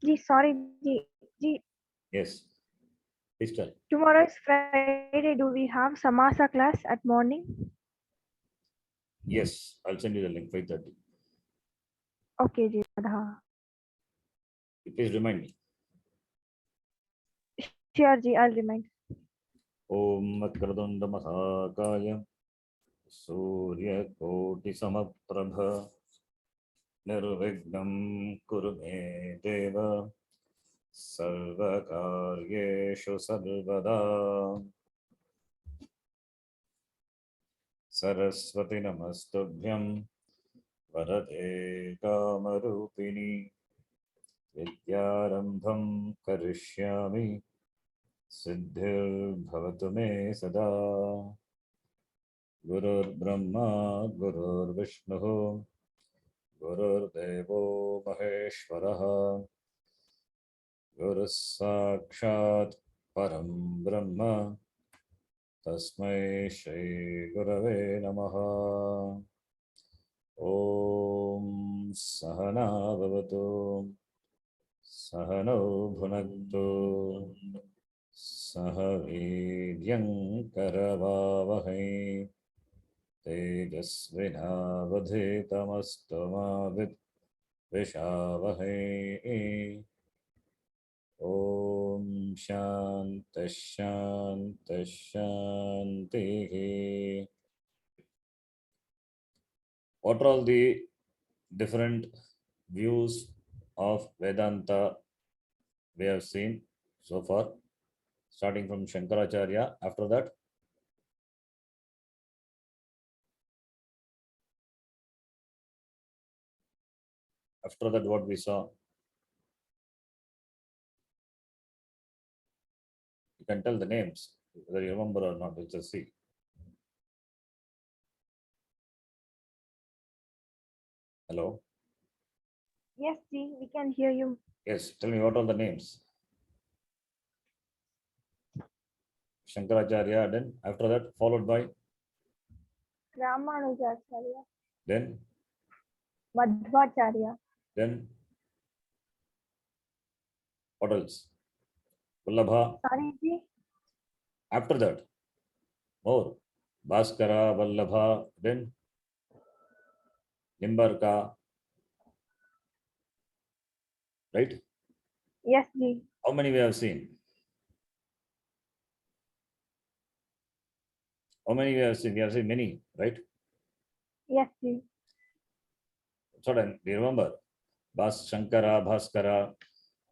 Ji, sorry, Ji. Ji, Yes, please tell. tomorrow is Friday. Do we have Samasa class at morning? Yes, I'll send you the link, 5:30. Okay, Ji. Radha. Please remind me. Sure, Ji. I'll remind. Om Makradanda Mahakaya Surya Koti Samaprabha Nirvignam Kurume Deva Sarvakaryeshu Sarvada Saraswati Namastubhyam Varade Kamarupini Vidyarambham Karishyami Siddhir me Sada Gurur Brahma Gurur Vishnu Gurur Devo Maheshwaraha Guru Sakshat Param Brahma Tasmai Shri Gurave Namaha Om Sahana Bhavatu Sahano Bhunaktu Sahavidyam Karavavahai Tejasvinavadhitamastu Vishavahai Om Shanta Shanta Shanti. What are all the different views of Vedanta we have seen so far? Starting from Shankaracharya. After that, what we saw, you can tell the names, whether you remember or not. We'll just see. Hello? Yes, Ji. We can hear you. Yes, tell me what are the names? Shankaracharya, then after that, followed by, Ramanujacharya. then, Madhvacharya. then, what else? Vallabha. Sorry, Ji. After that, more. Bhaskara, Vallabha, then Nimbarka, right? Yes, Ji. How many we have seen? How many we have seen? We have seen many, right? Yes, Ji. So then, do you remember? Shankara, Bhaskara,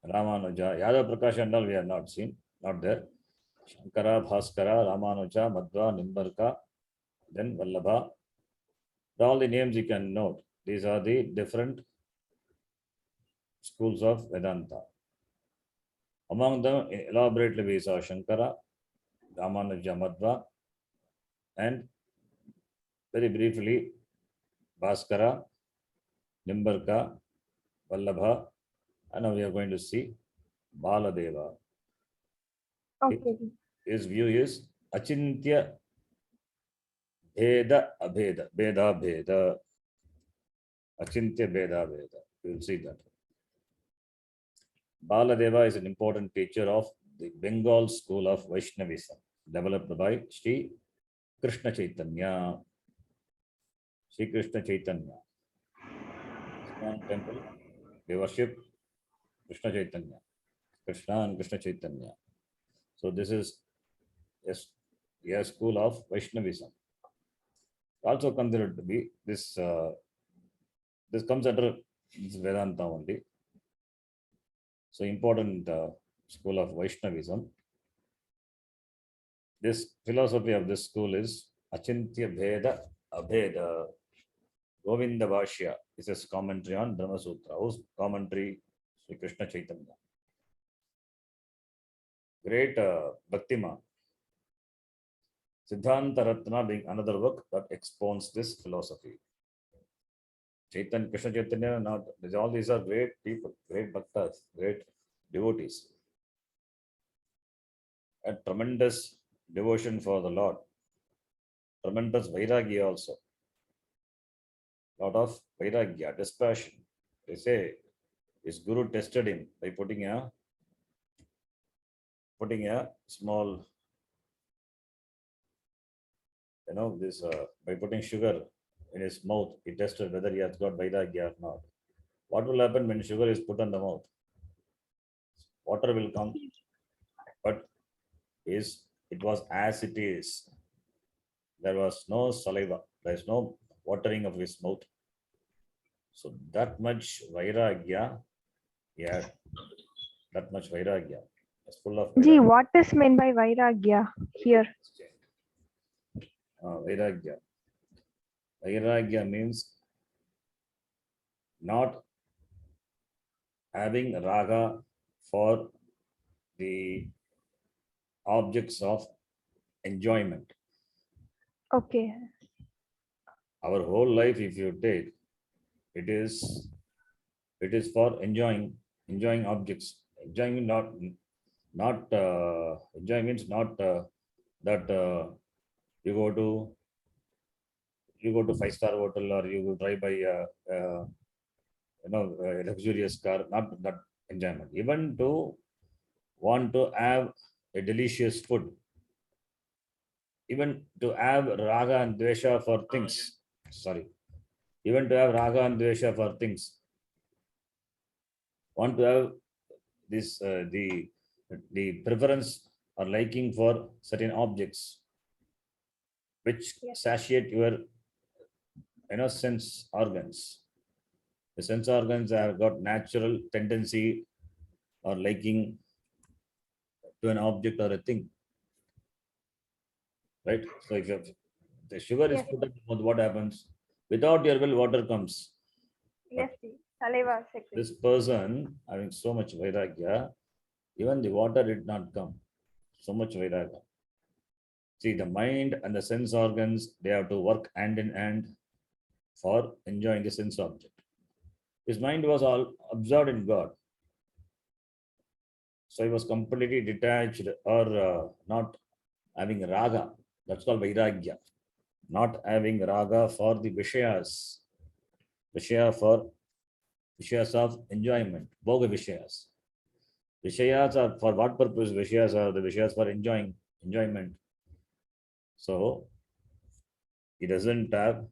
Ramanuja, Yadav Prakash and all we have not seen, not there. Shankara, Bhaskara, Ramanuja, Madhva, Nimbarka, then Vallabha. All the names you can note. These are the different schools of Vedanta. Among them, elaborately we saw Shankara, Ramanuja, Madhva, and very briefly Bhaskara, Nimbarka, Vallabha, and now we are going to see Baladeva. Okay, Ji. His view is Achintya Bheda Abheda, Bheda Bheda, Achintya Bheda Bheda. You will see that. Baladeva is an important teacher of the Bengal school of Vaishnavism, developed by Sri Krishna Chaitanya. Sri Krishna Chaitanya. Iskon temple, they worship Krishna Chaitanya. Krishna and Krishna Chaitanya. So this is a school of Vaishnavism. Also considered to be this. This comes under Vedanta only. So important school of Vaishnavism. This philosophy of this school is Achintya Bheda Abheda. Govinda Bhashya is a commentary on Brahma Sutra. Whose commentary? Sri Krishna Chaitanya. Great Bhaktima. Siddhanta Ratna being another work that expounds this philosophy. Chaitanya, Krishna Chaitanya, not all these are great people, great bhaktas, great devotees. A tremendous devotion for the Lord, tremendous vairagya also. Lot of vairagya, dispassion. They say His guru tested him by putting a small, this by putting sugar in his mouth. He tested whether he has got Vairagya or not. What will happen when sugar is put on the mouth? Water will come, but it was as it is. There was no saliva. There is no watering of his mouth. So that much Vairagya, yeah, that much Vairagya. It's full of Ji, Vairagya. what is meant by Vairagya here? Vairagya. Vairagya means not having raga for the objects of enjoyment. Okay. Our whole life, if you take, it is for enjoying objects. Enjoying enjoy means not that you go to 5-star hotel or you go drive by a luxurious car. Not that enjoyment. Even to want to have a delicious food, even to have raga and dvesha for things. Even to have raga and dvesha for things. Want to have this the preference or liking for certain objects, which satiate your sense organs. The sense organs have got natural tendency or liking to an object or a thing, right? So if the sugar is Yes. put in the mouth, what happens? Without your will, water comes. Yes, ji. Saliva secretion. This person having so much vairagya, even the water did not come. So much vairagya. See, the mind and the sense organs, they have to work hand in hand for enjoying the sense object. His mind was all absorbed in God. So he was completely detached or not having raga. That's called vairagya. Not having raga for the vishayas. Vishayas of enjoyment. Bhoga vishayas. Vishayas are for what purpose? Vishayas are the vishayas for enjoyment. So he doesn't have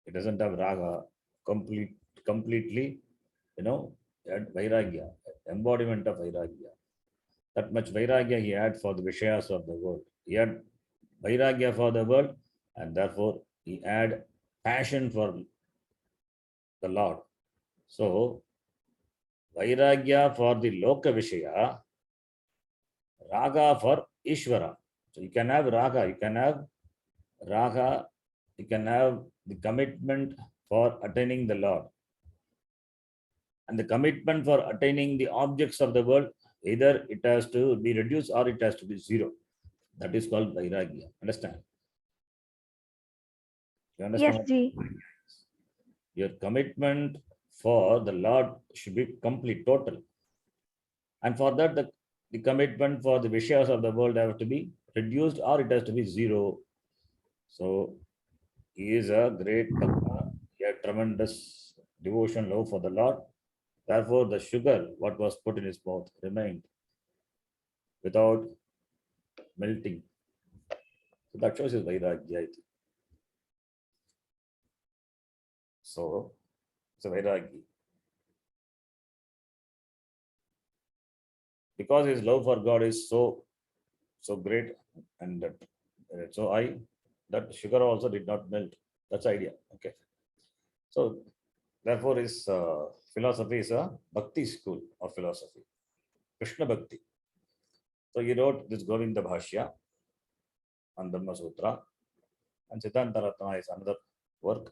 raga completely, vairagya, embodiment of vairagya. That much vairagya he had for the vishayas of the world. He had vairagya for the world, and therefore he had passion for the Lord. So vairagya for the loka vishaya, raga for Ishvara. So you can have raga, you can have the commitment for attaining the Lord. And the commitment for attaining the objects of the world, either it has to be reduced or it has to be zero. That is called vairagya. Understand? You understand? Yes, ji. Your commitment for the Lord should be complete, total. And for that, the commitment for the vishayas of the world have to be reduced or it has to be zero. So he is a great bhakta. He had tremendous devotion, love for the Lord. Therefore, the sugar, what was put in his mouth, remained without melting. So that shows his vairagya. So it's a vairagya. Because his love for God is so great and so high, that sugar also did not melt. That's the idea. Okay. So therefore his philosophy is a bhakti school of philosophy, Krishna Bhakti. So he wrote this Govinda Bhashya on Dhamma Sutra, and Siddhanta Ratna is another work.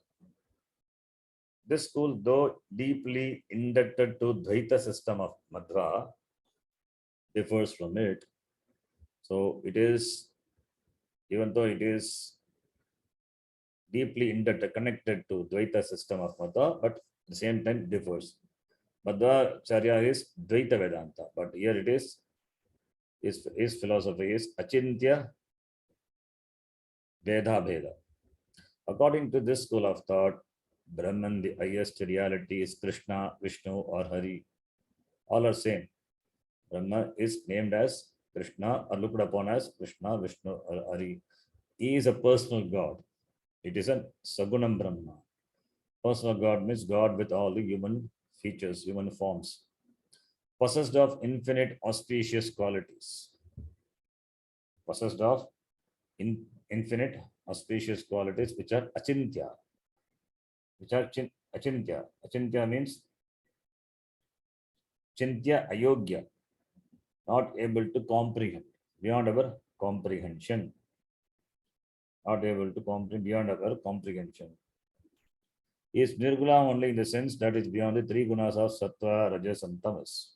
This school, though deeply inducted to Dvaita system of Madhva, differs from it. So it is, even though it is deeply inducted, connected to Dvaita system of Madhva, but at the same time differs. Madhvacharya is Dvaita Vedanta, but here it is, his philosophy is Achintya Veda Bheda. According to this school of thought, Brahman, the highest reality, is Krishna, Vishnu, or Hari. All are same. Brahma is named as Krishna or looked upon as Krishna, Vishnu, or Hari. He is a personal God. It is a Sagunam Brahma. Personal God means God with all the human features, human forms, possessed of infinite auspicious qualities. Possessed of infinite auspicious qualities which are achintya. Which are achintya. Achintya means chintya ayogya, not able to comprehend, beyond our comprehension. Not able to comprehend, beyond our comprehension. Is Nirguna only in the sense that is beyond the three gunas of Sattva, Rajas, and Tamas.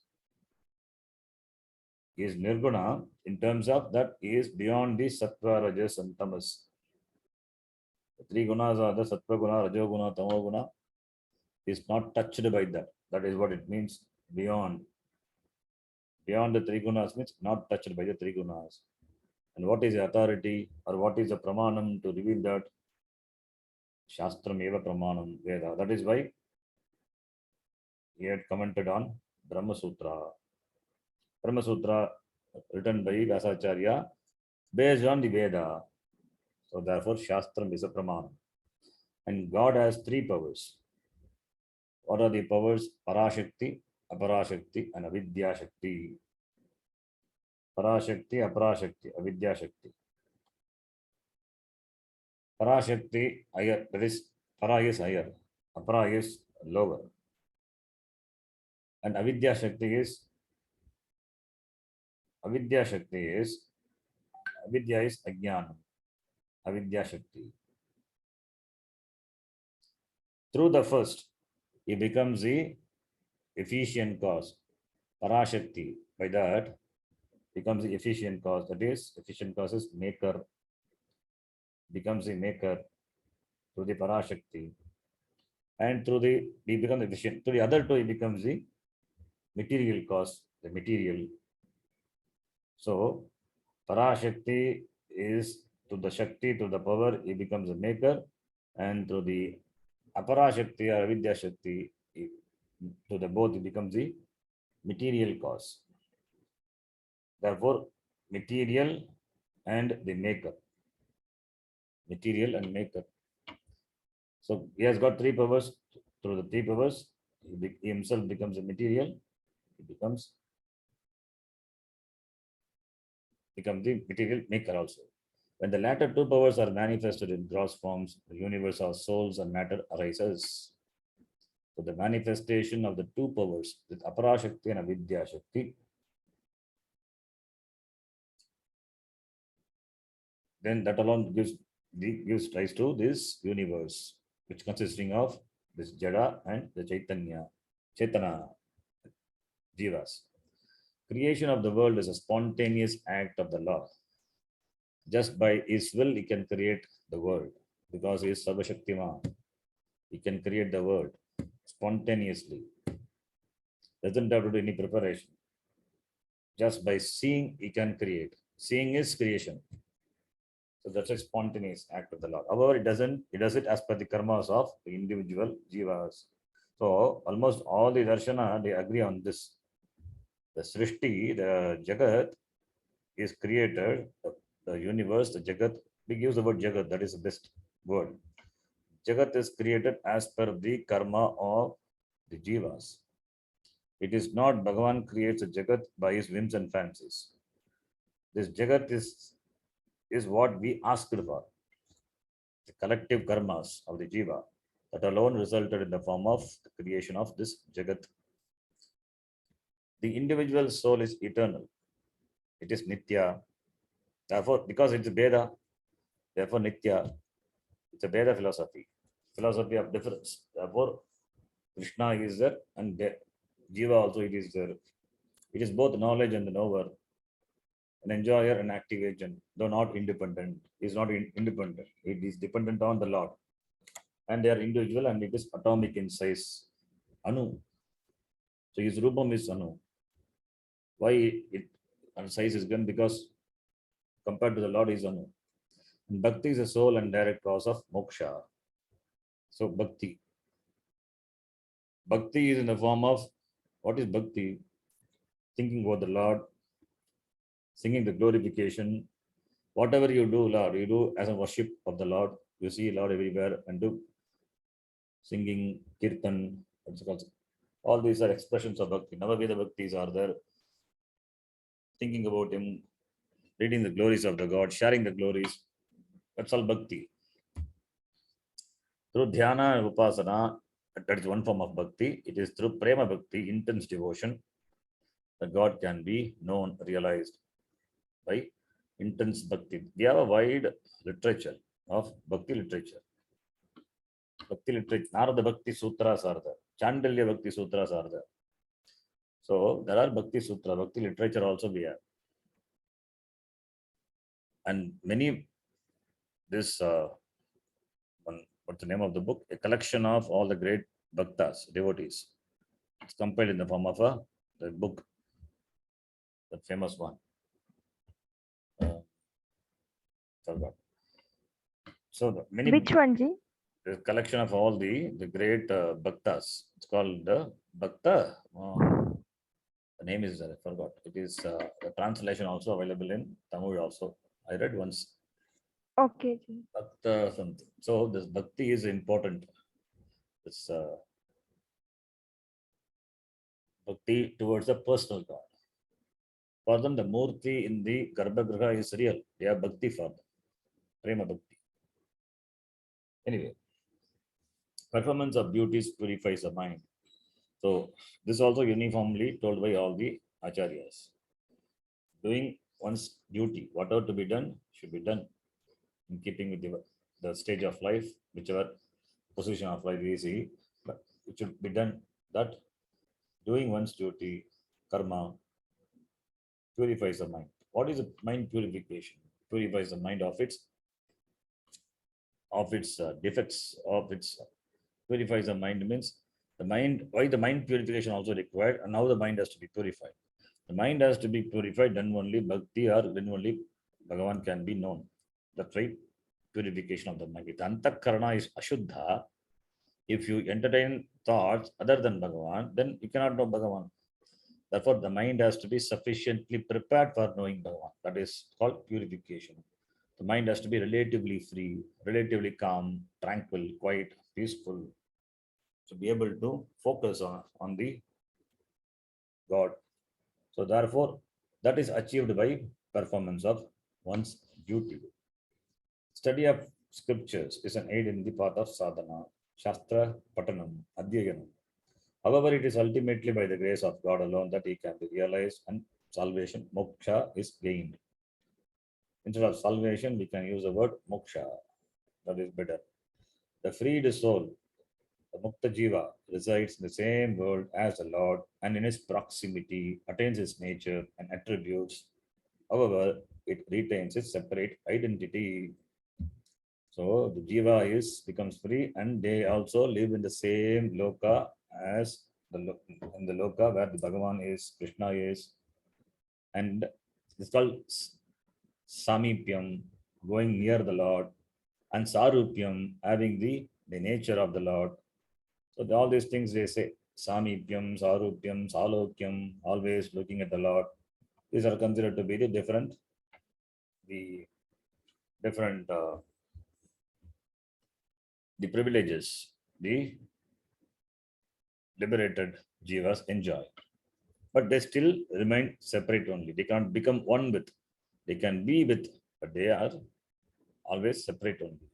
Is Nirguna in terms of that is beyond the Sattva, Rajas, and Tamas. The three gunas are the Sattva Guna, Rajo Guna, Tamo Guna. Is not touched by that. That is what it means beyond. Beyond the three gunas means not touched by the three gunas. And what is the authority or what is the pramanam to reveal that? Shastram eva pramanam Veda. That is why he had commented on Brahma Sutra. Brahma Sutra written by Vyasacharya based on the Veda. So therefore Shastram is a pramanam. And God has three powers. What are the powers? Parashakti, Aparashakti, and Avidya Shakti. Parashakti, Aparashakti, Avidya Shakti. Parashakti, higher, that is, Para is higher, Apara is lower. And Avidya Shakti is, Avidya is Ajnana. Avidya Shakti. Through the first, he becomes the efficient cause. Parashakti, by that, becomes the efficient cause. That is, efficient cause is maker. Becomes the maker through the Parashakti. And through the, he becomes efficient. Through the other two, he becomes the material cause, the material. So, Parashakti is to the Shakti, to the power, he becomes a maker. And through the Aparashakti or Avidya Shakti, to the both, he becomes the material cause. Therefore, material and the maker. Material and maker. So he has got three powers. Through the three powers, he himself becomes a material. He becomes the material maker also. When the latter two powers are manifested in gross forms, the universe of souls and matter arises. So the manifestation of the two powers with Aparashakti and Avidya Shakti, then that alone gives rise to this universe, which consisting of this Jada and the Chaitana, Jivas. Creation of the world is a spontaneous act of the Lord. Just by his will, he can create the world because he is Sarvashaktiman. He can create the world spontaneously. Doesn't have to do any preparation. Just by seeing, he can create. Seeing is creation. So that's a spontaneous act of the Lord. However, it does it as per the karmas of the individual jivas. So almost all the darshana, they agree on this. The Srishti, the Jagat is created, the universe, the Jagat, we use the word Jagat, that is the best word. Jagat is created as per the karma of the jivas. It is not Bhagavan creates a Jagat by his whims and fancies. This Jagat is what we asked for. The collective karmas of the jiva that alone resulted in the form of the creation of this Jagat. The individual soul is eternal. It is Nitya. Therefore, because it's Veda, therefore Nitya, it's a Veda philosophy of difference. Therefore, Krishna is there and Jiva also it is there. It is both knowledge and the knower, an enjoyer and active agent, though not independent. It is not independent. It is dependent on the Lord. And they are individual and it is atomic in size. Anu. So his Rupam is Anu. Why it and size is given? Because compared to the Lord is Anu. And Bhakti is the soul and direct cause of moksha. So Bhakti. Bhakti is in the form of, what is bhakti? Thinking about the Lord, singing the glorification. Whatever you do, Lord, you do as a worship of the Lord. You see Lord everywhere and do singing, kirtan, what's it called? All these are expressions of bhakti. Navaveda bhaktis are there, thinking about Him, reading the glories of the God, sharing the glories. That's all bhakti. Through dhyana and upasana, that is one form of bhakti. It is through prema bhakti, intense devotion, that God can be known, realized by intense bhakti. We have a wide literature of bhakti literature. Bhakti literature, Narada Bhakti Sutras are there, Chandalya Bhakti Sutras are there. So there are Bhakti Sutra, Bhakti literature also we have. And many, this, what's the name of the book? A collection of all the great bhaktas, devotees. It's compiled in the form of the book, the famous one. Forgot. So many. Which one, Ji? The collection of all the great bhaktas. It's called the Bhakta. The name is, I forgot. It is the translation also available in Tamil also. I read once. Okay, Ji. Bhakta something. So this bhakti is important. This bhakti towards a personal God. For them, the murti in the Garbhagriha is real. They have bhakti for them. Prema bhakti. Anyway, performance of duties purifies the mind. So this is also uniformly told by all the acharyas. Doing one's duty, whatever to be done, should be done in keeping with the stage of life, whichever position of life is, but it should be done. That doing one's duty, karma, purifies the mind. What is a mind purification? Purifies the mind of its defects, of its purifies the mind means the mind. Why the mind purification also required, and now the mind has to be purified. The mind has to be purified, then only bhakti or then only Bhagavan can be known. That's right, purification of the mind. If the antakarana is ashuddha, if you entertain thoughts other than Bhagavan, then you cannot know Bhagavan. Therefore, the mind has to be sufficiently prepared for knowing Bhagavan. That is called purification. The mind has to be relatively free, relatively calm, tranquil, quiet, peaceful, to be able to focus on the God. So therefore, that is achieved by performance of one's duty. Study of scriptures is an aid in the path of sadhana, shastra, patanam, adhyayanam. However, it is ultimately by the grace of God alone that he can be realized and salvation, moksha, is gained. Instead of salvation, we can use the word moksha. That is better. The freed soul, the Mukta Jiva, resides in the same world as the Lord and in his proximity attains his nature and attributes. However, it retains its separate identity. So the Jiva becomes free and they also live in the same loka as in the loka where the Bhagavan is, Krishna is. And it's called Samipyam, going near the Lord, and Sarupyam, having the nature of the Lord. So all these things they say, Samipyam, Sarupyam, Salokyam, always looking at the Lord. These are considered to be the different the privileges the liberated jivas enjoy. But they still remain separate only. They can't become one with. They can be with, but they are always separate only.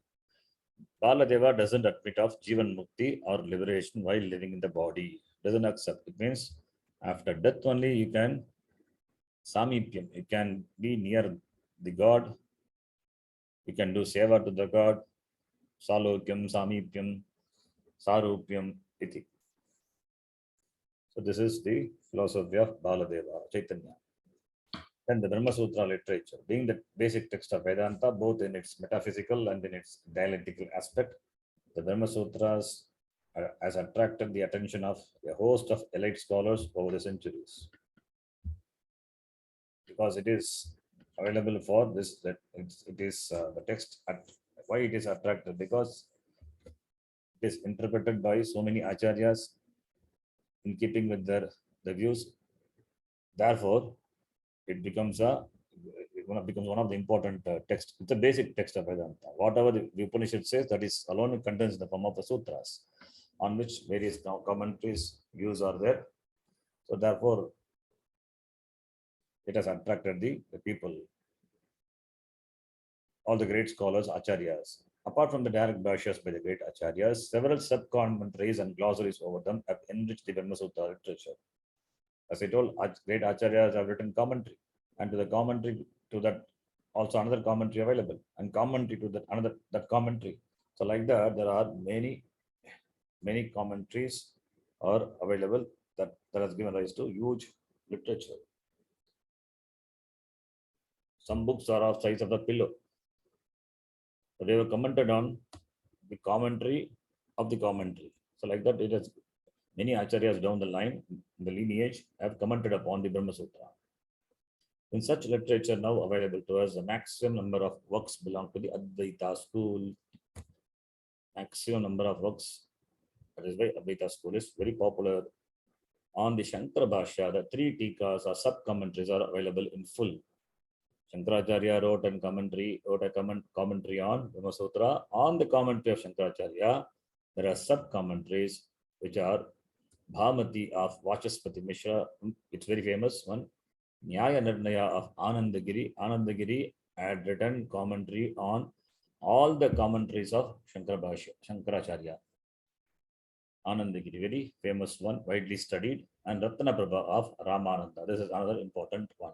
Baladeva doesn't admit of Jivan Mukti or liberation while living in the body. Doesn't accept. It means after death only you can Samipyam. You can be near the God. You can do seva to the God. Salokyam, Samipyam, Sarupyam, iti. So this is the philosophy of Baladeva, Chaitanya. Then the Brahma Sutra literature, being the basic text of Vedanta, both in its metaphysical and in its dialectical aspect, the Brahma Sutras has attracted the attention of a host of elite scholars over the centuries. Because it is available for this, that it is the text. Why it is attracted? Because it is interpreted by so many acharyas in keeping with the views. Therefore, it becomes one of the important text. It's a basic text of Vedanta. Whatever the Upanishad says, that is alone contains in the form of the sutras, on which various commentaries views are there. So therefore, it has attracted the people, all the great scholars, acharyas. Apart from the direct bhashyas by the great acharyas, several sub-commentaries and glossaries over them have enriched the Brahma Sutra literature. As I told, great acharyas have written commentary, and to the commentary to that also another commentary available, and commentary to that another that commentary. So like that, there are many commentaries are available that has given rise to huge literature. Some books are of size of the pillow. So they were commented on the commentary of the commentary. So like that, it has many acharyas down the line, the lineage, have commented upon the Brahma Sutra. In such literature now available to us, the maximum number of works belong to the Advaita school. Maximum number of works, that is why Advaita school is very popular. On the Shankara Bhashya, the 3 tikas or sub-commentaries are available in full. Shankaracharya wrote a commentary on Brahma Sutra. On the commentary of Shankaracharya, there are sub-commentaries which are Bhamati of Vachaspati Mishra, it's very famous one. Nyaya Nirnaya of Anandagiri. Anandagiri had written commentary on all the commentaries of Shankaracharya. Anandagiri, very famous one, widely studied, and Ratnaprabha of Ramananda. This is another important one.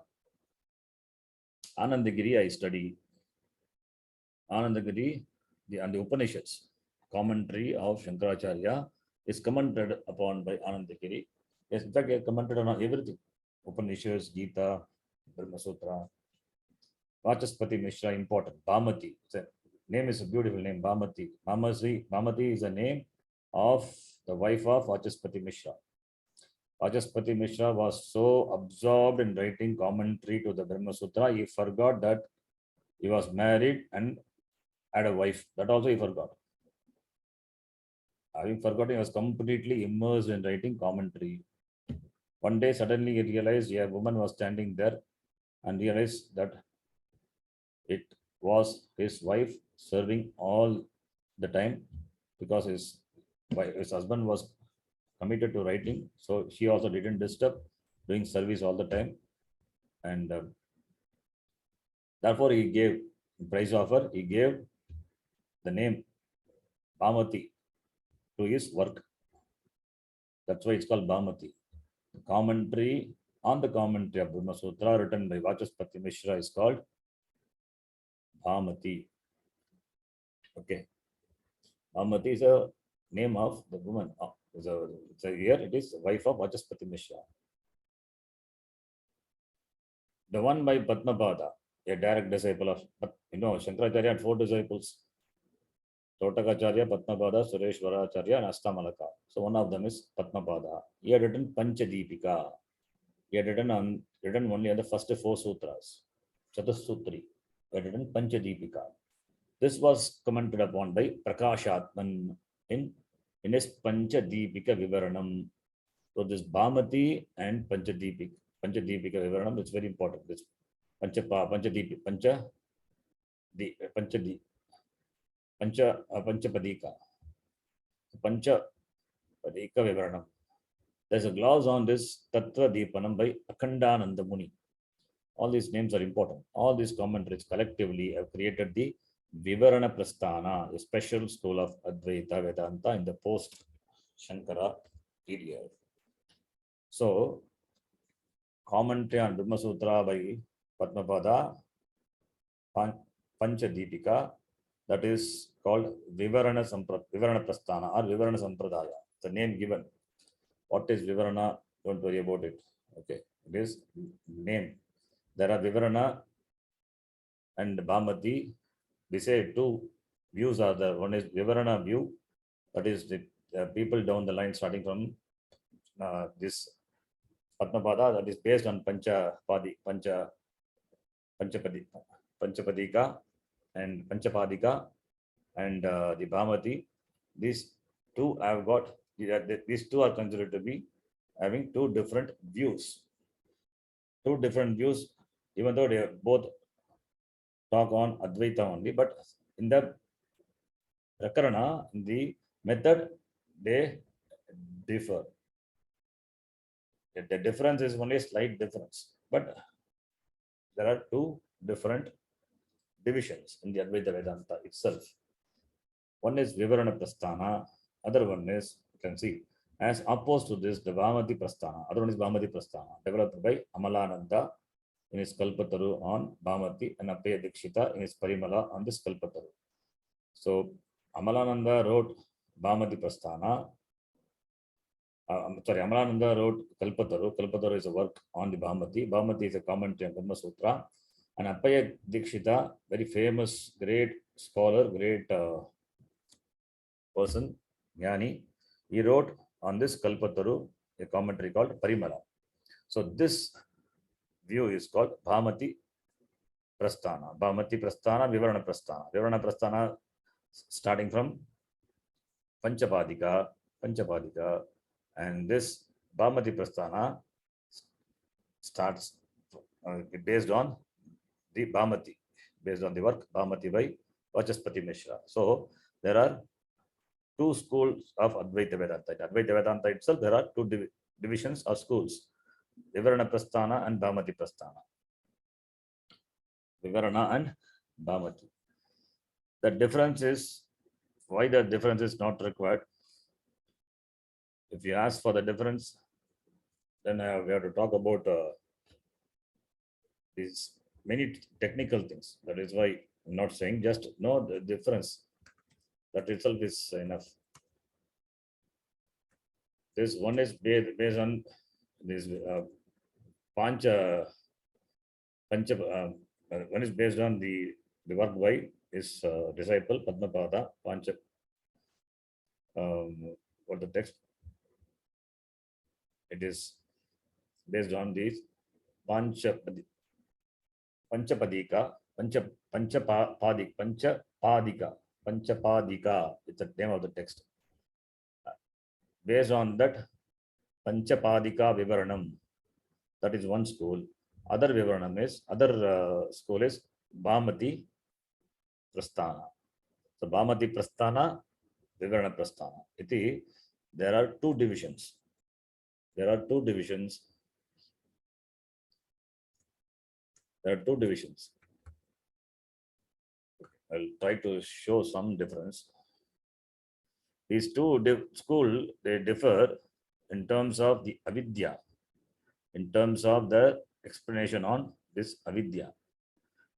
Anandagiri I study. Anandagiri, and the Upanishads, commentary of Shankaracharya is commented upon by Anandagiri. Yes, in fact, he commented on everything. Upanishads, Gita, Brahma Sutra. Vachaspati Mishra, important. Bhamati. Name is a beautiful name, Bhamati. Bhamati is the name of the wife of Vachaspati Mishra. Vachaspati Mishra was so absorbed in writing commentary to the Brahma Sutra, he forgot that he was married and had a wife. That also he forgot. Having forgotten, he was completely immersed in writing commentary. One day, suddenly he realized a woman was standing there and realized that it was his wife serving all the time, because his husband was committed to writing. So she also didn't disturb, doing service all the time. And therefore, he gave price offer, he gave the name Bhamati to his work. That's why it's called Bhamati. The commentary on the commentary of Brahma Sutra written by Vachaspati Mishra is called Bhamati. Okay. Bhamati is a name of the woman. Here it is wife of Vachaspati Mishra. The one by Padmapada, a direct disciple of, Shankaracharya had 4 disciples. Totakacharya, Padmapada, Sureshwaracharya, and Astamalaka. So one of them is Padmapada. He had written Panchadipika. He had written only on the first 4 sutras. Chatussutri. He had written Panchadipika. This was commented upon by Prakashatman in his Panchadipika Vivaranam. So this Bhamati and Panchadipika Vivaranam is very important. This Panchapadika. Panchapadika Vivaranam. There's a gloss on this Tattva Deepanam by Akhandananda Muni. All these names are important. All these commentaries collectively have created the Vivarana Prasthana, a special school of Advaita Vedanta in the post-Shankara period. So, commentary on Brahma Sutra by Padmapada, Panchadipika, that is called Vivarana Prasthana or Vivarana Sampradaya. The name given. What is Vivarana? Don't worry about it. Okay, it is name. There are Vivarana and Bhamati. We say 2 views are there. One is Vivarana view, that is the people down the line starting from this Padmapada, that is based on Panchapadika and Panchapadika and the Bhamati. These 2 have got, these 2 are considered to be having two different views. Two different views, even though they both talk on Advaita only, but in the Prakarana, in the method, they differ. The difference is only a slight difference, but there are two different divisions in the Advaita Vedanta itself. One is Vivarana Prasthana, other one is, you can see, as opposed to this, the Bhamati Prasthana. Other one is Bhamati Prasthana, developed by Amalananda in his Kalpataru on Bhamati and Appaya Dikshita in his Parimala on this Kalpataru. So Amalananda wrote Bhamati Prasthana. Amalananda wrote Kalpataru. Kalpataru is a work on the Bhamati. Bhamati is a commentary on Brahma Sutra. And Appaya Dikshita, very famous, great scholar, great person, Jnani, he wrote on this Kalpataru a commentary called Parimala. So this view is called Bhamati Prasthana. Bhamati Prasthana, Vivarana Prasthana. Vivarana Prasthana starting from Panchapadika, and this Bhamati Prasthana starts based on the Bhamati, based on the work Bhamati by Vachaspati Mishra. So there are two schools of Advaita Vedanta. In Advaita Vedanta itself, there are two divisions or schools, Vivarana Prasthana and Bhamati Prasthana. Vivarana and Bhamati. The difference is, why the difference is not required? If you ask for the difference, then we have to talk about these many technical things. That is why I'm not saying, just know the difference. That itself is enough. This one is based on this Pancha. One is based on the work by his disciple Padmapada Pancha. What the text? It is based on these Panchapadika, Panchapadika. It's the name of the text. Based on that Panchapadika Vivaranam, that is one school. Other Vivaranam is, other school is Bhamati Prasthana. So Bhamati Prasthana, Vivarana Prasthana. There are two divisions. There are two divisions. I'll try to show some difference. These two schools, they differ in terms of the avidya, in terms of the explanation on this avidya.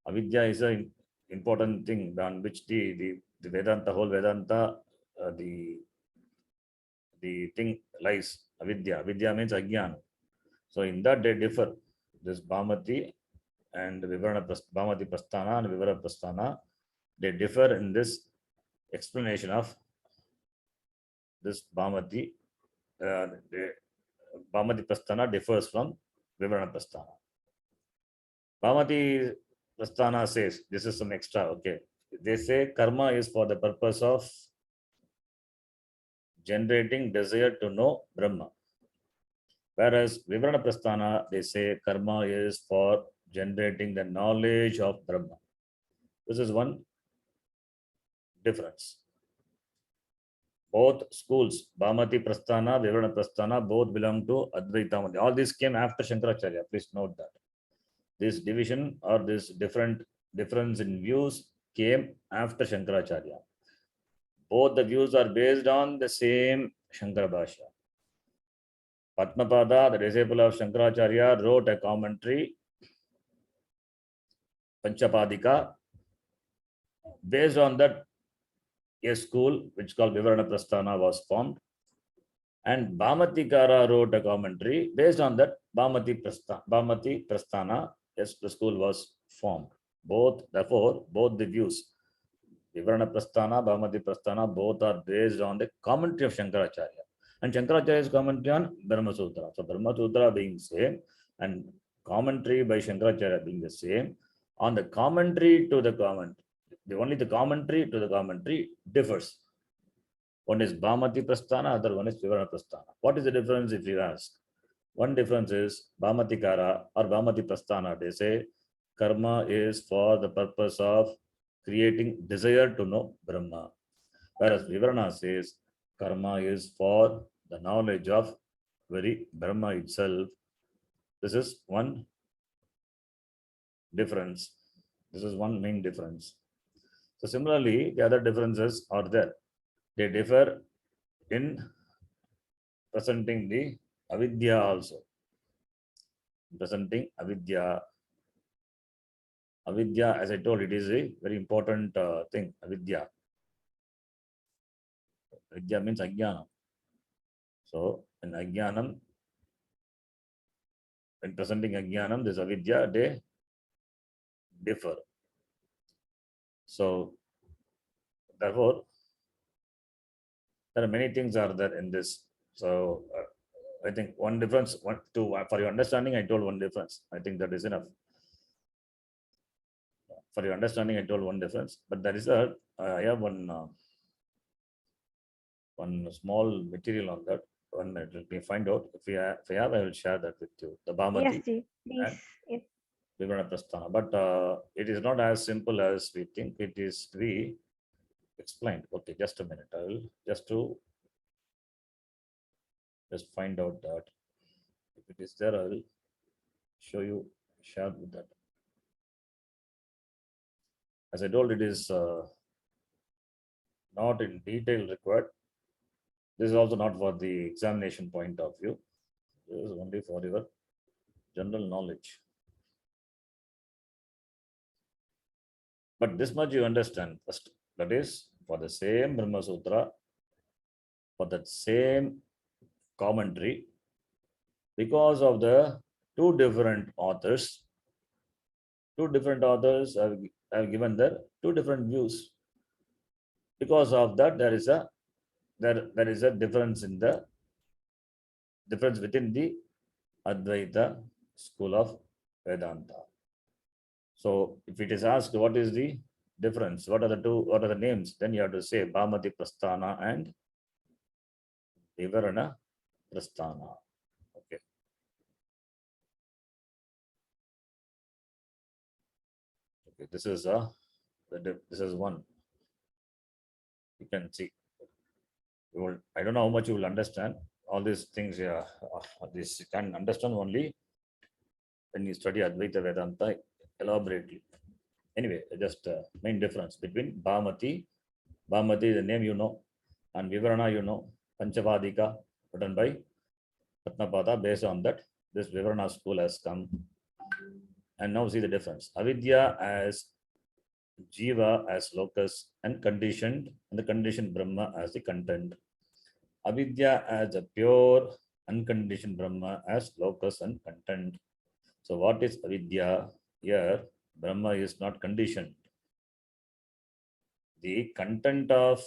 Avidya is an important thing on which the Vedanta, whole Vedanta, the thing lies. Avidya. Avidya means ajnana. So in that they differ. This Bhamati and Bhamati Prasthana and Vivarana Prasthana, they differ in this explanation of this Bhamati. Bhamati Prasthana differs from Vivarana Prasthana. Bhamati Prasthana says, this is some extra, okay. They say karma is for the purpose of generating desire to know Brahma. Whereas Vivarana Prasthana, they say karma is for generating the knowledge of Brahma. This is one difference. Both schools, Bhamati Prasthana, Vivarana Prasthana, both belong to Advaita. All this came after Shankaracharya. Please note that. This division or this difference in views came after Shankaracharya. Both the views are based on the same Shankara Bhashya. Padmapada, the disciple of Shankaracharya, wrote a commentary, Panchapadika. Based on that, a school which is called Vivarana Prasthana was formed. And Bhamatikara wrote a commentary. Based on that, Bhamati Prasthana, yes, the school was formed. Therefore, both the views, Vivarana Prasthana, Bhamati Prasthana, both are based on the commentary of Shankaracharya. And Shankaracharya's commentary on Brahma Sutra. So Brahma Sutra being same and commentary by Shankaracharya being the same, on the commentary to the commentary, only the commentary to the commentary differs. One is Bhamati Prasthana, other one is Vivarana Prasthana. What is the difference if you ask? One difference is Bhamatikara or Bhamati Prasthana. They say karma is for the purpose of creating desire to know Brahma. Whereas Vivarana says karma is for the knowledge of very Brahma itself. This is one difference. This is one main difference. So similarly, the other differences are there. They differ in presenting the avidya also. Presenting avidya. Avidya, as I told, it is a very important thing. Avidya. Avidya means ajnana. So in ajnanam, when presenting ajnanam, this avidya, they differ. So therefore, there are many things are there in this. So I think one difference, for your understanding, I told one difference. I think that is enough. For your understanding, I told one difference, but there is I have one small material on that. Let me find out. If I have, I will share that with you. The Bhamati Yes, Ji, please. and Yes. Vivarana Prasthana. But it is not as simple as we think. It is to be explained. Okay, just a minute. I will just find out that. If it is there, I will show you, share with that. As I told, it is not in detail required. This is also not for the examination point of view. This is only for your general knowledge. But this much you understand first. That is, for the same Brahma Sutra, for that same commentary, because of the two different authors have given their two different views. Because of that, there is a difference in the difference within the Advaita school of Vedanta. So if it is asked what is the difference, what are the names, then you have to say Bhamati Prasthana and Vivarana Prasthana. Okay. Okay, this is one. You can see. I don't know how much you will understand all these things. Yeah, this you can understand only when you study Advaita Vedanta elaborately. Anyway, just main difference between Bhamati, the name you know, and Vivarana you know, Panchavadika, written by Ratnapada. Based on that, this Vivarana school has come. And now see the difference. Avidya as Jiva as locus and conditioned, and the conditioned Brahma as the content. Avidya as a pure, unconditioned Brahma as locus and content. So what is avidya? Here, Brahma is not conditioned. The content of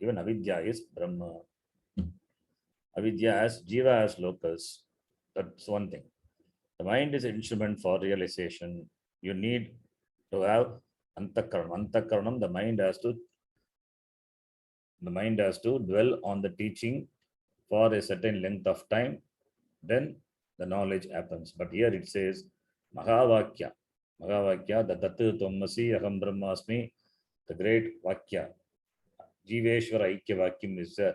even avidya is Brahma. Avidya as Jiva as locus. That's one thing. The mind is an instrument for realization. You need to have antakaranam. Antakaranam, the mind has to dwell on the teaching for a certain length of time. Then the knowledge happens. But here it says Mahavakya. Mahavakya, the Tatu Tomasi, Aham Brahmasmi, the great Vakya. Jiveshwara Aikya Vakyam is there.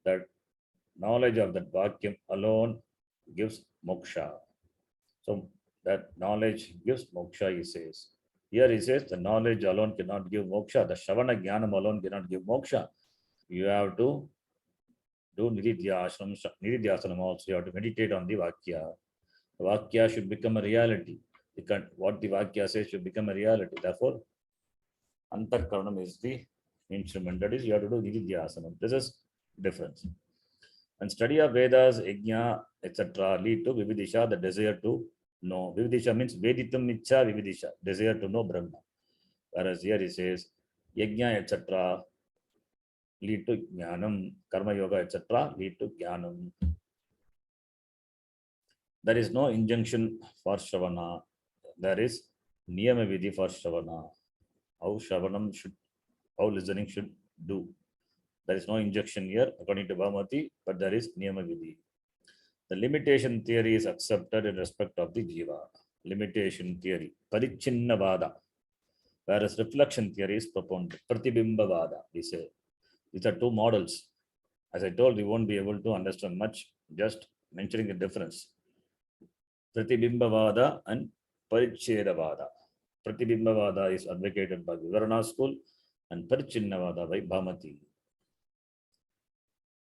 That knowledge of that Vakyam alone gives moksha. So that knowledge gives moksha, he says. Here he says the knowledge alone cannot give moksha. The Shavana Jnanam alone cannot give moksha. You have to do Nididhyasanam also. You have to meditate on the Vakya. The Vakya should become a reality. What the Vakya says should become a reality. Therefore, Antakaranam is the instrument. That is, you have to do Nididhyasanam. This is difference. And study of Vedas, Yajna, etc. lead to Vividisha, the desire to know. Vividisha means Veditam Icha Vividisha, desire to know Brahma. Whereas here he says Yajna, etc. lead to Jnanam, Karma Yoga, etc. lead to Jnanam. There is no injunction for Shravana. There is Niyama Vidhi for Shravana. How listening should do. There is no injunction here according to Bhamati, but there is Niyama Vidhi. The limitation theory is accepted in respect of the jiva. Limitation theory, Parichinnavada. Whereas reflection theory is propounded, Pratibimbavada. We say these are two models. As I told, you won't be able to understand much just mentioning the difference. Pratibimbavada and Parichedavada. Pratibimbavada is advocated by Vivarana school and Parichinnavada by Bhamati.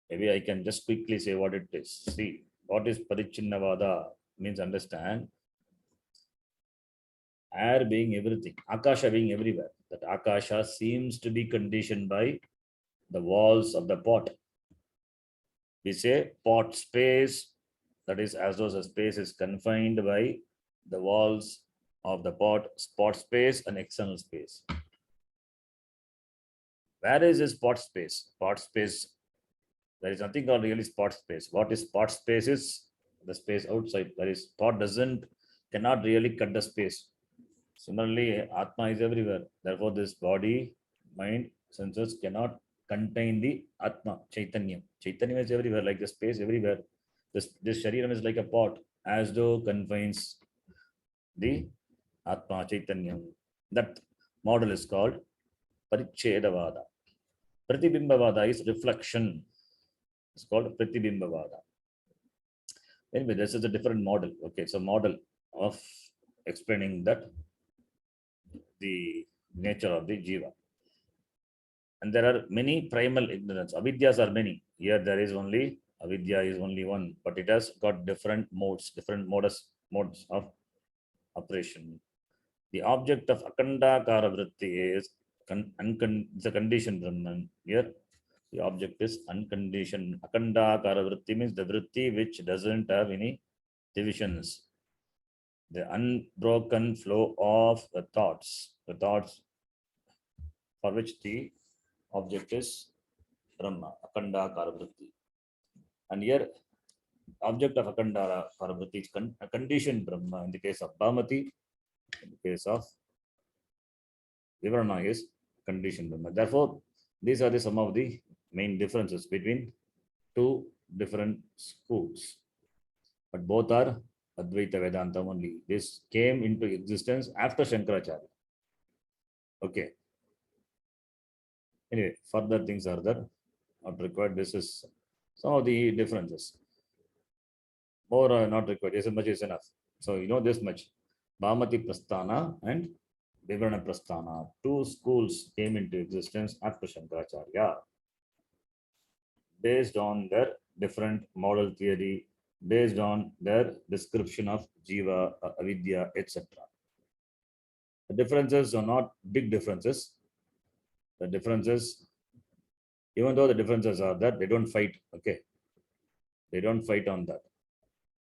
Maybe I can just quickly say what it is. See, what is Parichinnavada means understand. Air being everything, Akasha being everywhere. That Akasha seems to be conditioned by the walls of the pot. We say pot space, that is as though the space is confined by the walls of the pot, spot space and external space. Where is this pot space? Pot space, there is nothing called really spot space. What is spot space is the space outside. That is, pot cannot really cut the space. Similarly, Atma is everywhere. Therefore, this body, mind, senses cannot contain the Atma, Chaitanya. Chaitanya is everywhere, like the space everywhere. This Shariram is like a pot, as though confines the Atma, Chaitanya. That model is called Parichedavada. Pratibimbavada is reflection. It's called Pratibimbavada. Anyway, this is a different model. Okay, so model of explaining that the nature of the jiva. And there are many primal ignorance. Avidyas are many. Here there is only, avidya is only one, but it has got different modes, different modes of operation. The object of Akandakara Vritti is the conditioned Brahman. Here the object is unconditioned. Akandakara Vritti means the Vritti which doesn't have any divisions. The unbroken flow of the thoughts for which the object is Brahma, Akandakara Vritti. And here, object of Akandakara Vritti is a conditioned Brahma in the case of Bhamati, in the case of Vivarana is conditioned Brahma. Therefore, these are some of the main differences between two different schools. But both are Advaita Vedanta only. This came into existence after Shankaracharya. Okay. Anyway, further things are there, not required. This is some of the differences. More are not required. This much is enough. So you know this much. Bhamati Prasthana and Vivarana Prasthana. Two schools came into existence after Shankaracharya. Based on their different model theory, based on their description of Jiva, Avidya, etc. The differences are not big differences. The differences, even though the differences are there, they don't fight. Okay. They don't fight on that.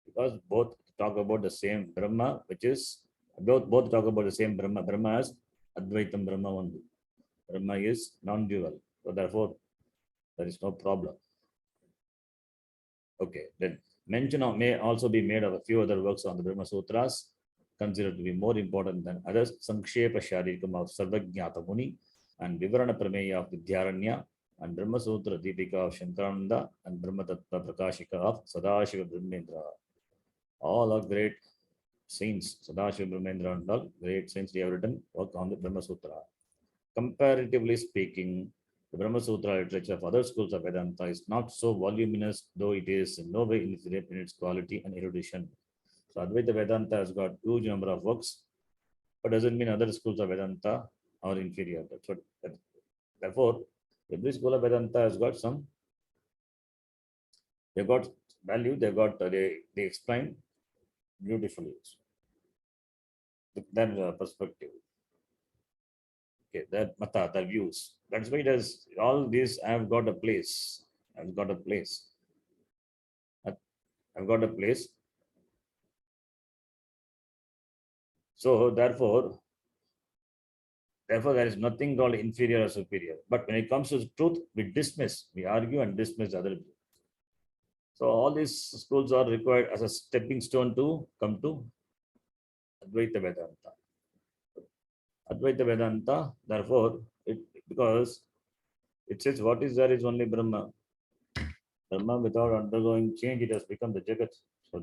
Because both talk about the same Brahma, which is, both talk about the same Brahma. Brahma as Advaitam Brahma only. Brahma is non-dual. So therefore, there is no problem. Okay, then mention of may also be made of a few other works on the Brahma Sutras, considered to be more important than others. Sankshepa Sharikam of Sarvajnata Muni and Vivarana Prameya of Vidyaranya and Brahma Sutra Deepika of Shankarananda and Brahma Tattva Prakashika of Sadashiva Brahmendra. All are great saints. Sadashiva Brahmendra and all great saints, they have written work on the Brahma Sutra. Comparatively speaking, the Brahma Sutra literature of other schools of Vedanta is not so voluminous, though it is in no way inferior in its quality and erudition. So Advaita Vedanta has got huge number of works, but doesn't mean other schools of Vedanta are inferior. That's what. Therefore, every school of Vedanta has got some. They've got value. They've got they explain beautifully. That perspective. Okay, that mata, the views. That's why it has all these have got a place. I've got a place. I've got a place. So therefore, there is nothing called inferior or superior. But when it comes to truth, we dismiss, we argue and dismiss the other view. So all these schools are required as a stepping stone to come to Advaita Vedanta. Advaita Vedanta, therefore, because it says what is there is only Brahma. Brahma without undergoing change, it has become the Jagat. So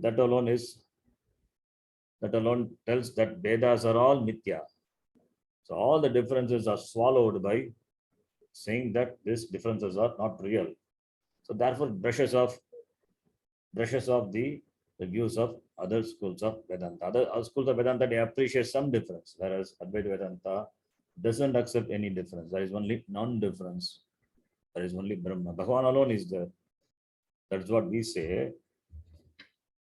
that alone tells that Vedas are all Mithya. So all the differences are swallowed by saying that these differences are not real. So therefore, brushes off the views of other schools of Vedanta. Other schools of Vedanta, they appreciate some difference, whereas Advaita Vedanta doesn't accept any difference. There is only non-difference. There is only Brahma. Bhagavan alone is there. That's what we say.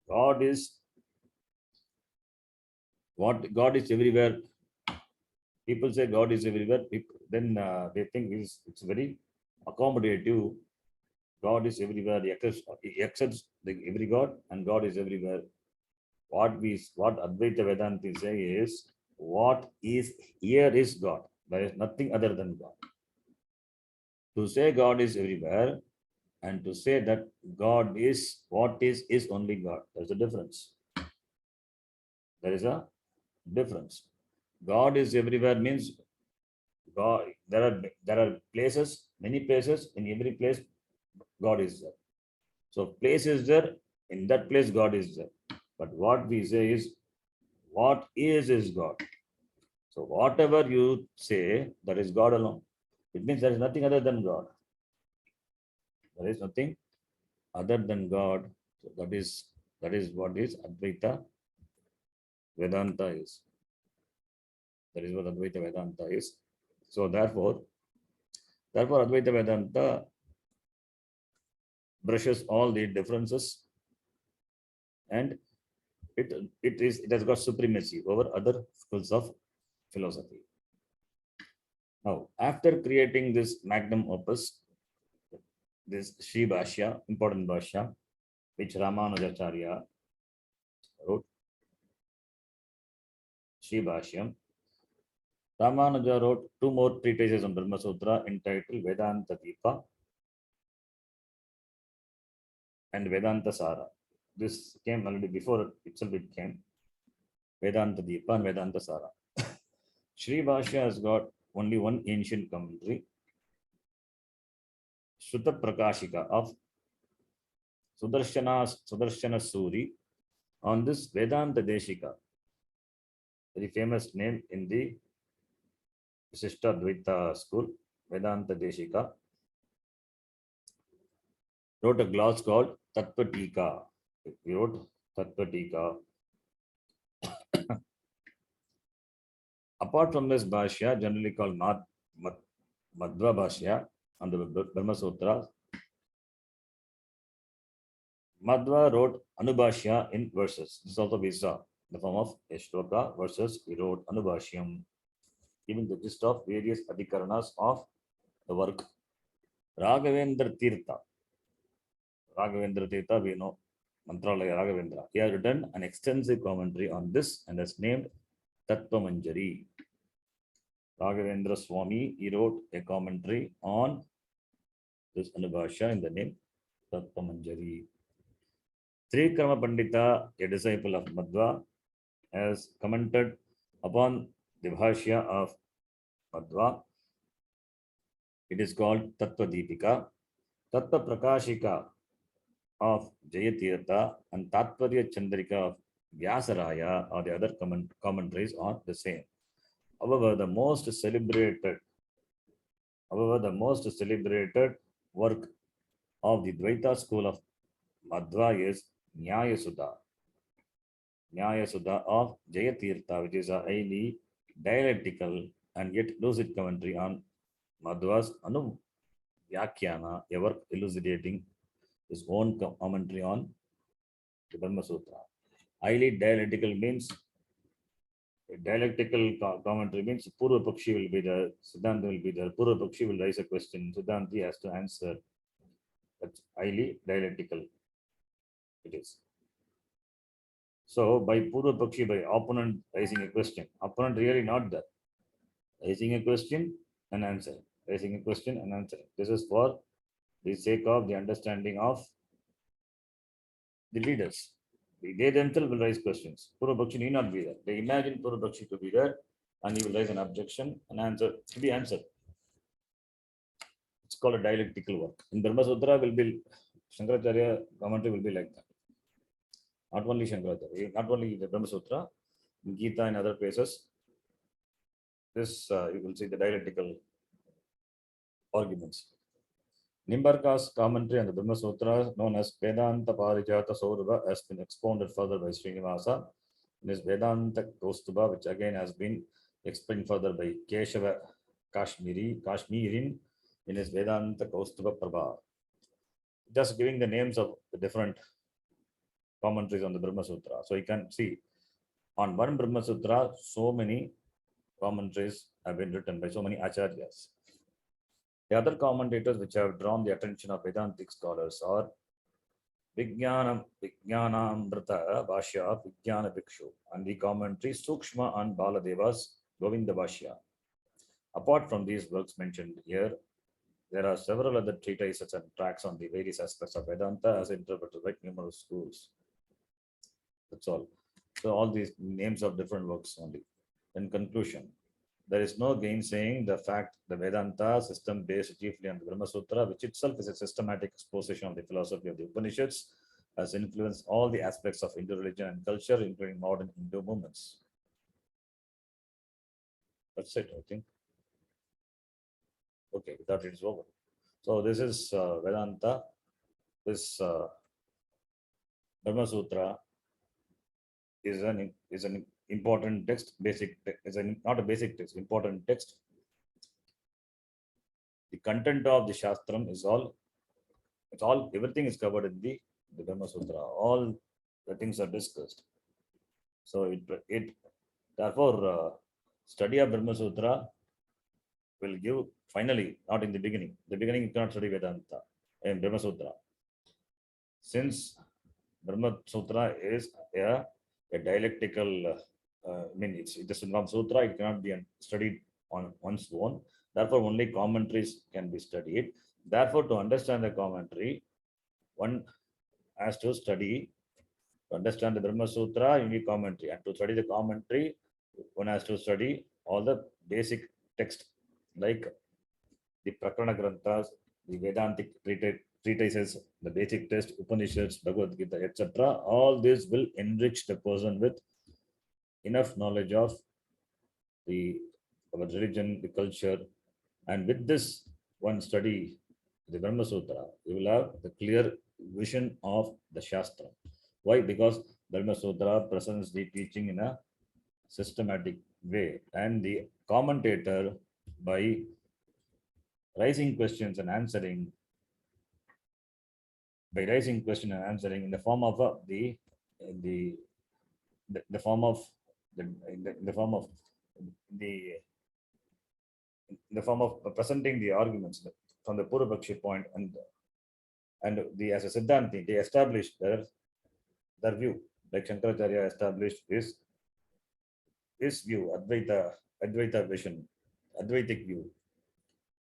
God is God is everywhere. People say God is everywhere. Then they think it's very accommodative. God is everywhere. He accepts every God, and God is everywhere. What Advaita Vedanta say is what is here is God. There is nothing other than God. To say God is everywhere and to say that God is what is only God. There's a difference. There is a difference. God is everywhere means God. There are places, many places. In every place, God is there. So place is there. In that place, God is there. But what we say is what is God. So whatever you say, that is God alone. It means there is nothing other than God. There is nothing other than God. So that is what is Advaita Vedanta is. That is what Advaita Vedanta is. So therefore Advaita Vedanta brushes all the differences, and it has got supremacy over other schools of philosophy. Now, after creating this magnum opus, this Sri Bhashya, important Bhashya, which Ramanujacharya wrote, Sri Bhashyam, Ramanuja wrote two more treatises on Brahma Sutra entitled Vedanta Deepa and Vedanta Sara. This came already before itself, it came. Vedanta Deepa and Vedanta Sara. Sri Bhashya has got only one ancient commentary, Sutta Prakashika of Sudarshana Suri on this Vedanta Deshika, very famous name in the Visishta Dvaita school, Vedanta Deshika, wrote a gloss called Tattva Tika. He wrote Tattva Tika. Apart from this Bhashya, generally called Madhva Bhashya on the Brahma Sutra, Madhva wrote Anubhashya in verses. This is also we saw in the form of Yashloka verses. He wrote Anubhashyam, giving the gist of various adhikaranas of the work. Raghavendra Tirtha, we know, Mantralaya Raghavendra. He has written an extensive commentary on this and has named Tattva Manjari. Raghavendra Swami, he wrote a commentary on this Anubhashya in the name Tattva Manjari. Trikrama Pandita, a disciple of Madhva, has commented upon the Bhashya of Madhva. It is called Tattva Deepika. Tattva Prakashika of Jayatirtha and Tatparya Chandrika of Vyasaraya or the other commentaries are the same. However, the most celebrated work of the Dvaita school of Madhva is Nyaya Sudha of Jayatirtha, which is a highly dialectical and yet lucid commentary on Madhva's Vyakhyana, a work elucidating his own commentary on the Brahma Sutra. Highly dialectical means commentary means Purva Pakshi will be there, Siddhanta will be there. Purva Pakshi will raise a question, Siddhanti has to answer. That's highly dialectical. It is. So by Purva Pakshi, by opponent raising a question, opponent really not there. Raising a question and answer. Raising a question and answer. This is for the sake of the understanding of the leaders. They themselves will raise questions. Purva Pakshi need not be there. They imagine Purva Pakshi to be there and he will raise an objection and answer to be answered. It's called a dialectical work. In Brahma Sutra will be Shankaracharya commentary will be like that. Not only Shankaracharya, not only the Brahma Sutra, in Gita and other places, this you will see the dialectical arguments. Nimbarka's commentary on the Brahma Sutra, known as Vedanta Parijata Saurabha, has been expounded further by Srinivasa in his Vedanta Kaustubha, which again has been explained further by Keshava Kashmirin in his Vedanta Kaustubha Prabha. Just giving the names of the different commentaries on the Brahma Sutra. So you can see on one Brahma Sutra, so many commentaries have been written by so many acharyas. The other commentators which have drawn the attention of Vedantic scholars are Vijnanamrita Bhashya Vijnana Bhikshu and the commentary Sukshma and Baladeva's Govinda Bhashya. Apart from these works mentioned here, there are several other treatises and tracts on the various aspects of Vedanta as interpreted by numerous schools. That's all. So all these names of different works only. In conclusion, there is no gainsaying the fact the Vedanta system based chiefly on the Brahma Sutra, which itself is a systematic exposition of the philosophy of the Upanishads, has influenced all the aspects of Hindu religion and culture, including modern Hindu movements. That's it, I think. Okay, with that it is over. So this is Vedanta. This Brahma Sutra is an important text, not a basic text, important text. The content of the Shastram is everything is covered in the Brahma Sutra. All the things are discussed. So therefore, study of Brahma Sutra will give finally, not in the beginning. The beginning you cannot study Vedanta and Brahma Sutra. Since Brahma Sutra is a dialectical, it's just one sutra, it cannot be studied on one's own. Therefore, only commentaries can be studied. Therefore, to understand the commentary, one has to study. To understand the Brahma Sutra, you need commentary. And to study the commentary, one has to study all the basic text, like the Prakarana Granthas, the Vedantic treatises, the basic text, Upanishads, Bhagavad Gita, etc. All this will enrich the person with enough knowledge of our religion, the culture, and with this one study the Brahma Sutra, you will have the clear vision of the Shastra. Why? Because Brahma Sutra presents the teaching in a systematic way, and the commentator, by raising questions and answering, in the form of the form of presenting the arguments from the Purvapakshi point, and the as a Siddhanti, they established their view, like Shankaracharya established his view, Advaita vision, Advaitic view.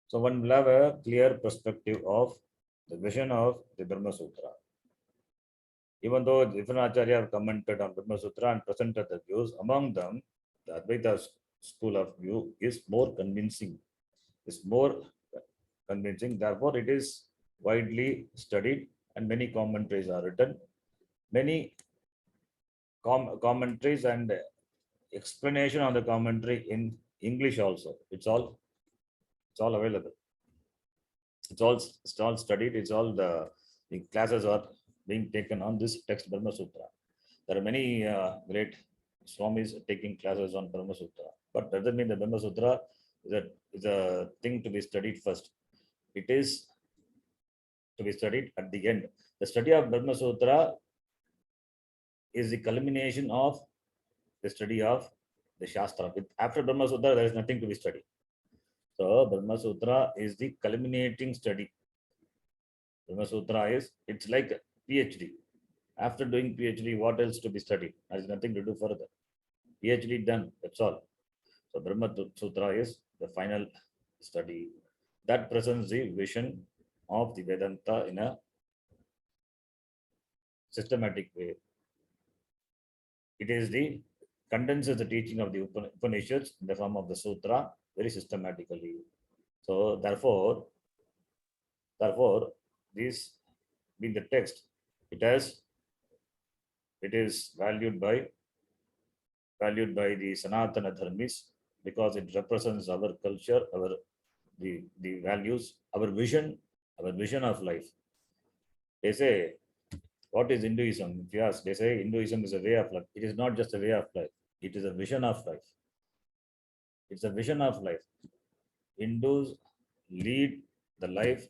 So one will have a clear perspective of the vision of the Brahma Sutra. Even though different Acharya have commented on Brahma Sutra and presented the views, among them, the Advaita school of view is more convincing. Therefore, it is widely studied and many commentaries are written. Many commentaries and explanation on the commentary in English also. It's all available. It's all studied. It's all the classes are being taken on this text Brahma Sutra. There are many great Swamis taking classes on Brahma Sutra, but doesn't mean the Brahma Sutra is a thing to be studied first. It is to be studied at the end. The study of Brahma Sutra is the culmination of the study of the Shastra. After Brahma Sutra, there is nothing to be studied. So Brahma Sutra is the culminating study. Brahma Sutra it's like PhD. After doing PhD, what else to be studied? There is nothing to do further. PhD done, that's all. So Brahma Sutra is the final study that presents the vision of the Vedanta in a systematic way. It condenses the teaching of the Upanishads in the form of the Sutra very systematically. So therefore, Therefore, this being the text, it is valued by the Sanatana Dharmis because it represents our culture, the values, our vision of life. They say, what is Hinduism? If you ask, they say Hinduism is a way of life. It is not just a way of life. It is a vision of life. It's a vision of life. Hindus lead the life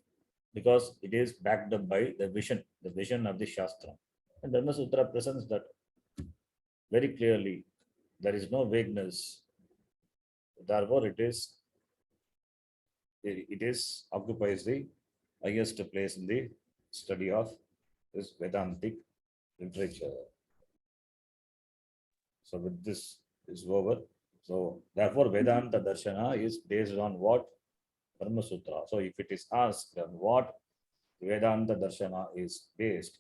because it is backed up by the vision of the Shastra. And Dharma Sutra presents that very clearly. There is no vagueness. Therefore, it occupies the highest place in the study of this Vedantic literature. So with this is over. So therefore, Vedanta Darshana is based on what? Brahma Sutra. So if it is asked on what Vedanta Darshana is based,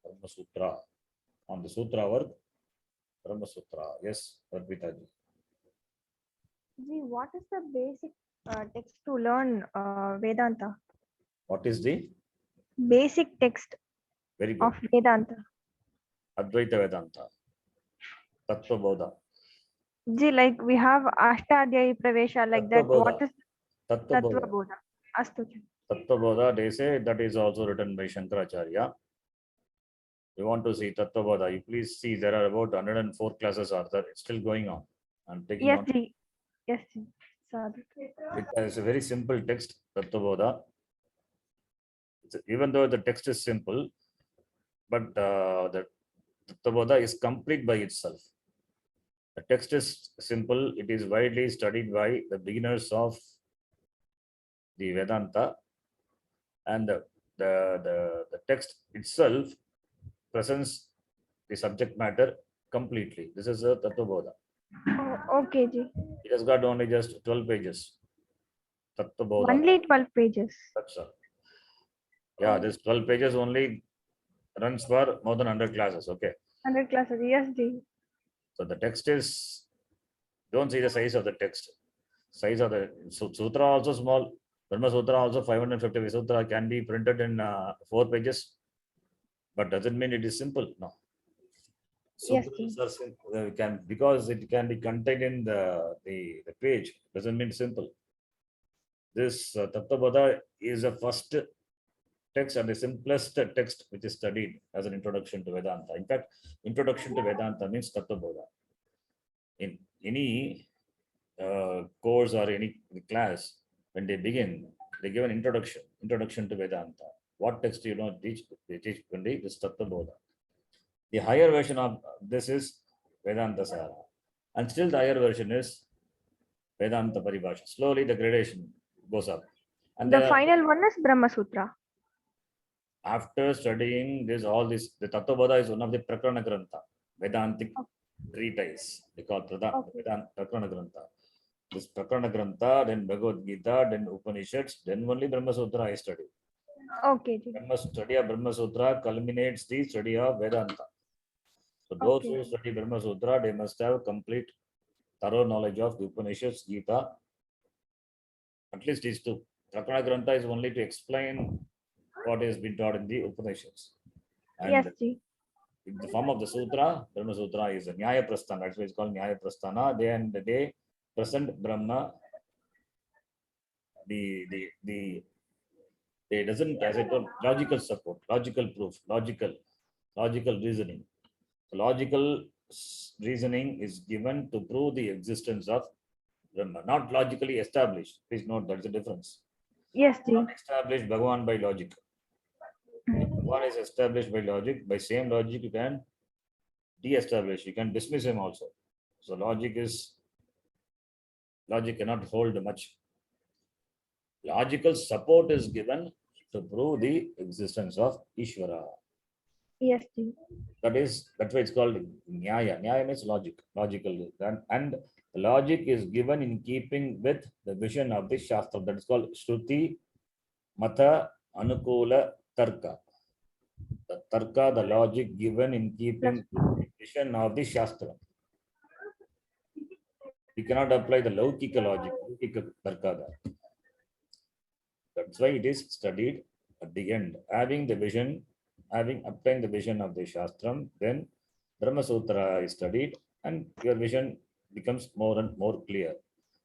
Brahma Sutra, on the Sutra work, Brahma Sutra. Yes, Arpita ji. Ji, what is the basic text to learn Vedanta? What is the Basic text very good of Vedanta. Advaita Vedanta, Tattva Bodha. Ji, like we have Ashtadhyayi Pravesha, like that. Tattva What Bodha. is Tattva Tattva Bodha. Bodha? Astu ji. Tattva Bodha, they say that is also written by Shankaracharya. You want to see Tattva Bodha, you please see there are about 104 classes are there. It's still going on. I'm taking Yes, on. ji. Yes, ji. Sadhu. It's a very simple text, Tattva Bodha. Even though the text is simple, but the Tattva Bodha is complete by itself. The text is simple. It is widely studied by the beginners of the Vedanta, and the text itself presents the subject matter completely. This is a Tattva Bodha. Oh, okay, ji. It has got only just 12 pages. Tattva Bodha. Only 12 pages. That's all. Yeah, this 12 pages only runs for more than 100 classes. Okay. 100 classes. Yes, ji. So the text is, don't see the size of the text. Size of the Sutra also small. Brahma Sutra also 550 Sutra can be printed in 4 pages. But doesn't mean it is simple. No. Yes, Sutras are simple. Because it can be contained in the page, doesn't mean simple. This Tattva Bodha is the first text and the simplest text which is studied as an introduction to Vedanta. In fact, introduction to Vedanta means Tattva Bodha. In any course or any class, when they begin, they give an introduction to Vedanta. What text do you know teach? They teach only this Tattva Bodha. The higher version of this is Vedanta Sara. And still the higher version is Vedanta Paribhasha. Slowly the gradation goes up. And the final one is Brahma Sutra. After studying this, the Tattva Bodha is one of the Prakarana Grantha, Vedantic treatise. They call Prakarana Grantha. This Prakarana Grantha, then Bhagavad Gita, then Upanishads, then only Brahma Sutra I study. Okay. Study of Brahma Sutra culminates the study of Vedanta. So those who study Brahma Sutra, they must have complete, thorough knowledge of the Upanishads, Gita. At least these two. Prakarana Grantha is only to explain what has been taught in the Upanishads. And yes, ji. In the form of the Sutra, Brahma Sutra is a Nyaya Prasthana. That's why it's called Nyaya Prasthana. They present Brahma. They doesn't, as I told, logical support, logical proof, logical reasoning. Logical reasoning is given to prove the existence of Brahma, not logically established. Please note that's the difference. Yes, ji. Not established Bhagavan by logic. Bhagavan is established by logic. By same logic, you can de-establish. You can dismiss him also. So logic cannot hold much. Logical support is given to prove the existence of Ishvara. Yes, ji. That's why it's called Nyaya. Nyaya means logic, logical. And the logic is given in keeping with the vision of the Shastra. That is called Shruti, Mata, Anukula, Tarka. The Tarka, the logic given in keeping with the vision of the Shastra. You cannot apply the Laukika logic, Laukika Tarka. The That's why it is studied at the end. Having the vision, having obtained the vision of the Shastram, then Brahma Sutra is studied and your vision becomes more and more clear.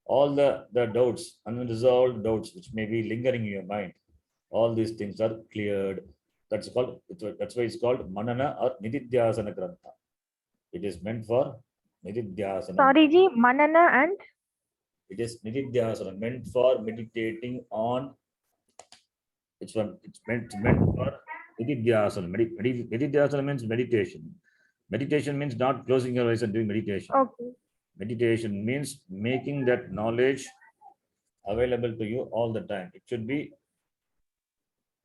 All the doubts, unresolved doubts which may be lingering in your mind, all these things are cleared. That's why it's called Manana or Nididhyasana Grantha. It is meant for Nididhyasana. Sorry, Ji, Manana and It is Nididhyasana, meant for meditating on. It's meant for Nididhyasana. Nididhyasana means meditation. Meditation means not closing your eyes and doing meditation. okay. Meditation means making that knowledge available to you all the time. It should be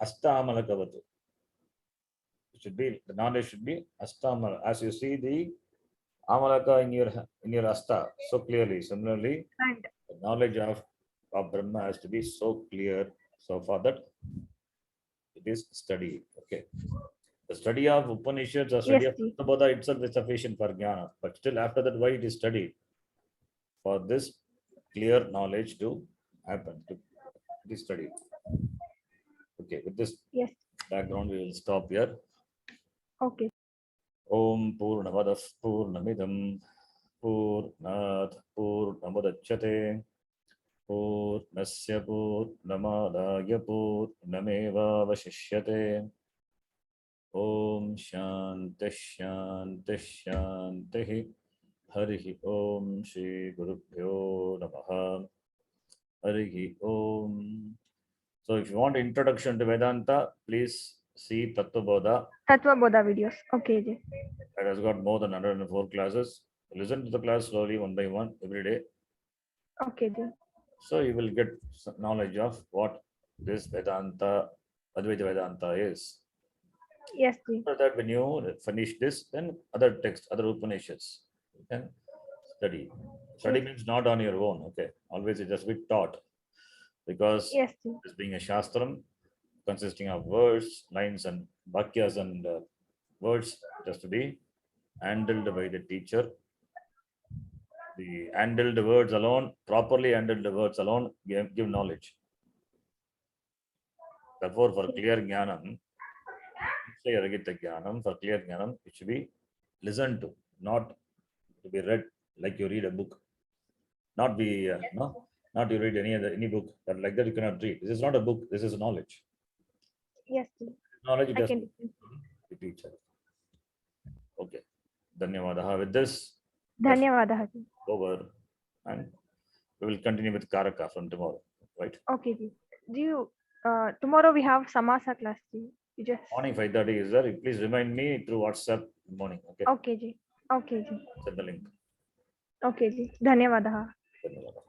Astamalakavatu. It should be, the knowledge should be Astamala. As you see the Amalaka in your Asta so clearly. Similarly, And the knowledge of Brahma has to be so clear so far that it is studied. Okay. The study of Upanishads or study yes, of Ji. Tattva itself is sufficient for jnana. But still after that, why it is studied? For this clear knowledge to happen, to be studied. Okay, with this Yes. background, we will stop here. Okay. Om Purnavadah Purnamidam Purnat Purnamudachyate Purnasya Purnamadaya Purnameva Vashishyate. Om Shanti Shanti Shanti. Harihi Om Shri Gurubhyo Namaha. Harihi Om. So if you want introduction to Vedanta, please see Tattvabodha. Tattva Bodha videos. Okay, Ji. It has got more than 104 classes. Listen to the class slowly, one by one, every day. Okay, Ji. So you will get some knowledge of what this Vedanta, Advaita Vedanta is. Yes, Ji. After that, when you finish this, then other texts, other Upanishads, you can study. Study means not on your own, okay? Always it just be taught. Because Yes, Ji. this being a Shastram, consisting of words, lines, and Bhakyas and words, it has to be handled by the teacher. The handled words alone, properly handled words alone, give knowledge. Therefore, for clear jnanam, for clear jnanam, it should be listened to, not to be read like you read a book. Not be, not you read any book, but like that you cannot read. This is not a book, this is knowledge. Yes, Ji. Knowledge I just can. the teacher. Okay. Dhanyavadaha. With this, Dhanyavadaha, Ji. over, and we will continue with Karaka from tomorrow, right? Okay, Ji. Do you, tomorrow we have Samasa class, Ji. You just. Morning 5:30 is there. Please remind me through WhatsApp in the morning. Okay. Okay, Ji. Okay, Ji. Send the link. Okay, Ji. Dhanyavadaha. Dhanyavadaha.